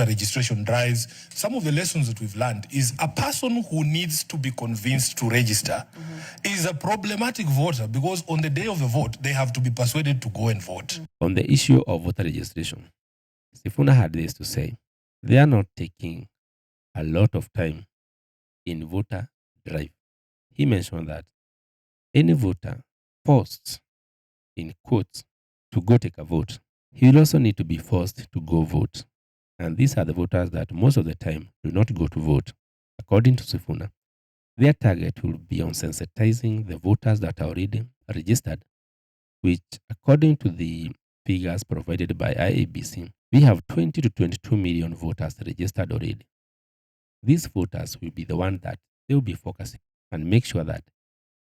registration drives. Some of the lessons that we've learned is a person who needs to be convinced to register is a problematic voter, because on the day of the vote, they have to be persuaded to go and vote. On the issue of voter registration, Sifuna had this to say: they are not taking a lot of time in voter drive. He mentioned that any voter forced, in quotes, to go take a vote, he will also need to be forced to go vote. And these are the voters that most of the time do not go to vote. According to Sifuna, their target will be on sensitizing the voters that are already registered, which, according to the figures provided by IEBC, we have 20 to 22 million voters registered already. These voters will be the ones that they will be focusing and make sure that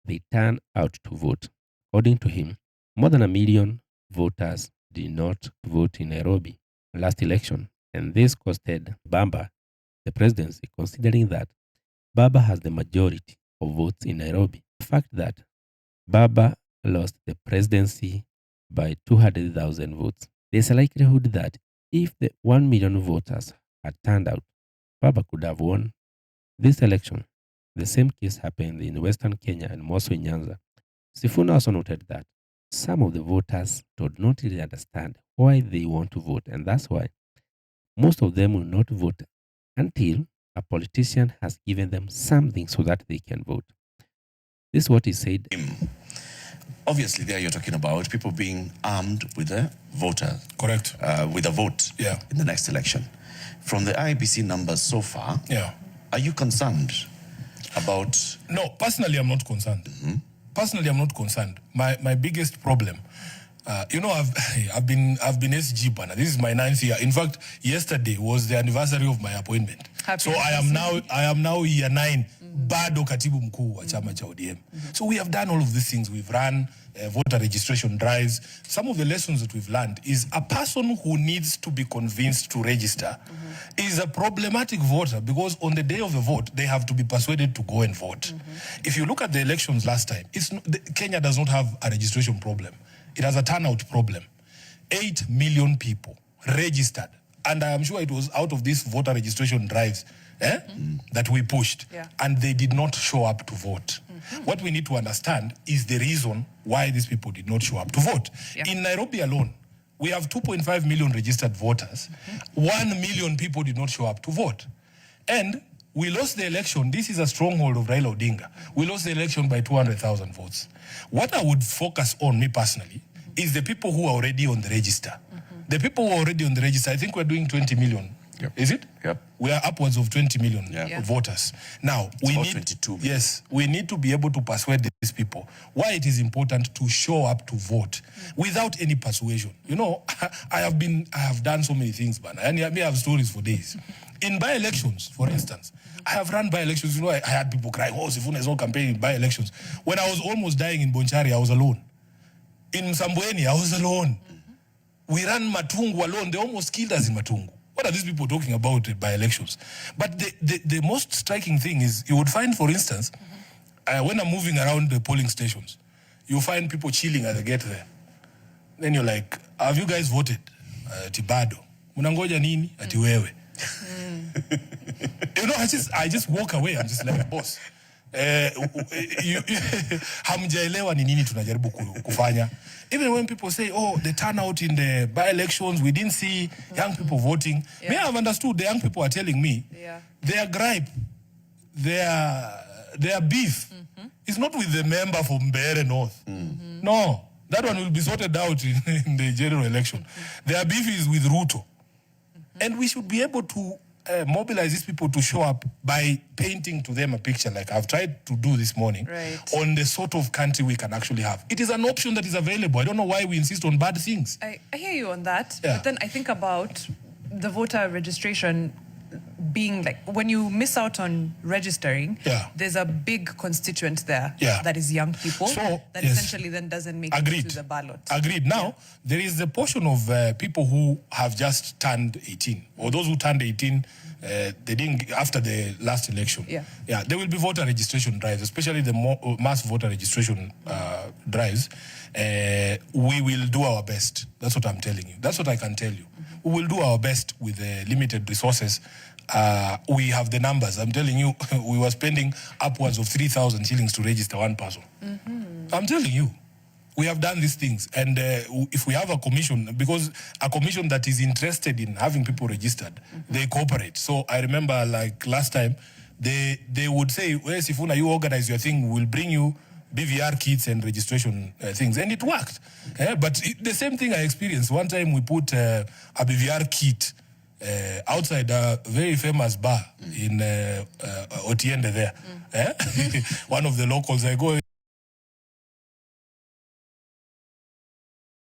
they turn out to vote. According to him, more than 1 million voters did not vote in Nairobi last election, and this costed Bamba the presidency, considering that Baba has the majority of votes in Nairobi. The fact that Baba lost the presidency by 200,000 votes, there's a likelihood that if the 1 million voters had turned out, Baba could have won this election. The same case happened in Western Kenya and also in Nyanza. Sifuna also noted that some of the voters did not really understand why they want to vote, and that's why most of them will not vote until a politician has given them something so that they can vote. This is what he said. Obviously, there you're talking about people being armed with a voter. Correct. With a vote in the next election. From the IBC numbers so far, are you concerned about... No, personally, I'm not concerned. Personally, I'm not concerned. My biggest problem, you know, I've been SG banner. This is my 9th year. In fact, yesterday was the anniversary of my appointment. So I am now year 9. Bado katibu mkuu wa chama cha ODM. So we have done all of these things. We've run voter registration drives. Some of the lessons that we've learned is a person who needs to be convinced to register is a problematic voter, because on the day of the vote, they have to be persuaded to go and vote. If you look at the elections last time, Kenya does not have a registration problem. It has a turnout problem. 8 million people registered. And I am sure it was out of these voter registration drives that we pushed. And they did not show up to vote. What we need to understand is the reason why these people did not show up to vote. In Nairobi alone, we have 2.5 million registered voters. 1 million people did not show up to vote. And we lost the election. This is a stronghold of Raila Odinga. We lost the election by 200,000 votes. What I would focus on, me personally, is the people who are already on the register. The people who are already on the register, I think we're doing 20 million. Is it? We are upwards of 20 million voters. Now, we need to be able to persuade these people why it is important to show up to vote without any persuasion. You know, I have done so many things, man. And I may have stories for days. In by-elections, for instance, I have run by-elections. You know, I had people crying, oh, Sifuna is not campaigning by-elections. When I was almost dying in Bonchari, I was alone. In Msambweni, I was alone. We ran Matungu alone. They almost killed us in Matungu. What are these people talking about by elections? But the most striking thing is, you would find, for instance, when I'm moving around the polling stations, you find people chilling at the gate there. Then you're like, have you guys voted? Tibado. Munangoja nini? Ati wewe. You know, I just walk away. I'm just like, boss. Hamjaelewa ni nini tunajaribu kufanya. Even when people say, oh, the turnout in the by-elections, we didn't see young people voting. May I have understood the young people are telling me their gripe, their beef is not with the member from Mbeere North. No, that one will be sorted out in the general election. Their beef is with Ruto. And we should be able to mobilize these people to show up by painting to them a picture, like I've tried to do this morning, on the sort of country we can actually have. It is an option that is available. I don't know why we insist on bad things. I hear you on that, but then I think about the voter registration being like, when you miss out on registering, there's a big constituent there that is young people, so, that essentially then doesn't make it to the ballot. Agreed. Now, there is the portion of people who have just turned 18, or those who turned 18, they didn't, after the last election. There will be voter registration drives, especially the mass voter registration drives, we will do our best. That's what I'm telling you. That's what I can tell you. We will do our best with limited resources. We have the numbers. I'm telling you, we were spending upwards of 3,000 shillings to register one person. I'm telling you. We have done these things, and if we have a commission, because a commission that is interested in having people registered, they cooperate. So I remember, like last time, they would say, well, Sifuna, you organize your thing, we'll bring you BVR kits and registration things, and it worked. But the same thing I experienced. One time we put a BVR kit outside a very famous bar in Otiende there. One of the locals, I go...